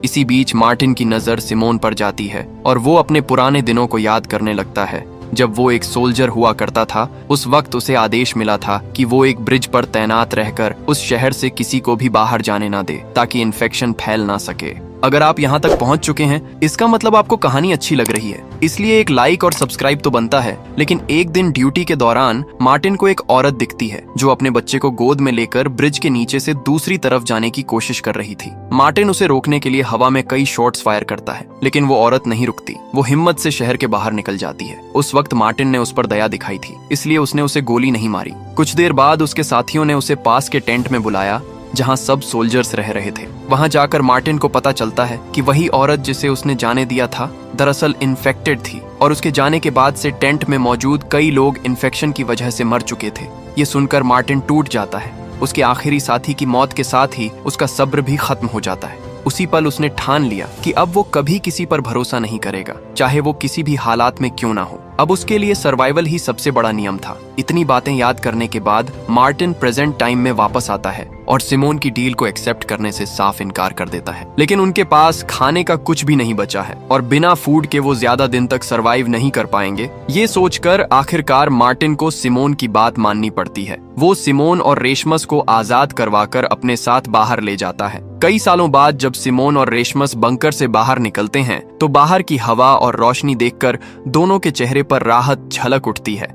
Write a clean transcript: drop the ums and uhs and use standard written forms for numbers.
इसी बीच मार्टिन की नजर सिमोन पर जाती है और वो अपने पुराने दिनों को याद करने लगता है। जब वो एक सोल्जर हुआ करता था, उस वक्त उसे आदेश मिला था कि वो एक ब्रिज पर तैनात रहकर उस शहर से किसी को भी बाहर जाने ना दे ताकि इन्फेक्शन फैल ना सके। अगर आप यहाँ तक पहुँच चुके हैं, इसका मतलब आपको कहानी अच्छी लग रही है, इसलिए एक लाइक और सब्सक्राइब तो बनता है। लेकिन एक दिन ड्यूटी के दौरान मार्टिन को एक औरत दिखती है जो अपने बच्चे को गोद में लेकर ब्रिज के नीचे से दूसरी तरफ जाने की कोशिश कर रही थी। मार्टिन उसे रोकने के लिए हवा में कई शॉट्स फायर करता है, लेकिन वो औरत नहीं रुकती। वो हिम्मत से शहर के बाहर निकल जाती है। उस वक्त मार्टिन ने उस पर दया दिखाई थी, इसलिए उसने उसे गोली नहीं मारी। कुछ देर बाद उसके साथियों ने उसे पास के टेंट में बुलाया जहां सब सोल्जर्स रह रहे थे। वहां जाकर मार्टिन को पता चलता है कि वही औरत जिसे उसने जाने दिया था दरअसल इन्फेक्टेड थी और उसके जाने के बाद से टेंट में मौजूद कई लोग इन्फेक्शन की वजह से मर चुके थे। ये सुनकर मार्टिन टूट जाता है। उसके आखिरी साथी की मौत के साथ ही उसका सब्र भी खत्म हो जाता है। उसी पल उसने ठान लिया कि अब वो कभी किसी पर भरोसा नहीं करेगा, चाहे वो किसी भी हालात में क्यों ना हो। अब उसके लिए सर्वाइवल ही सबसे बड़ा नियम था। इतनी बातें याद करने के बाद मार्टिन प्रेजेंट टाइम में वापस आता है और सिमोन की डील को एक्सेप्ट करने से साफ इनकार कर देता है। लेकिन उनके पास खाने का कुछ भी नहीं बचा है और बिना फूड के वो ज्यादा दिन तक सर्वाइव नहीं कर पाएंगे। ये सोचकर आखिरकार मार्टिन को सिमोन की बात माननी पड़ती है। वो सिमोन और रेशमस को आजाद करवाकर अपने साथ बाहर ले जाता है। कई सालों बाद जब सिमोन और रेशमस बंकर से बाहर निकलते हैं तो बाहर की हवा और रोशनी देखकर दोनों के चेहरे पर राहत झलक उठती है।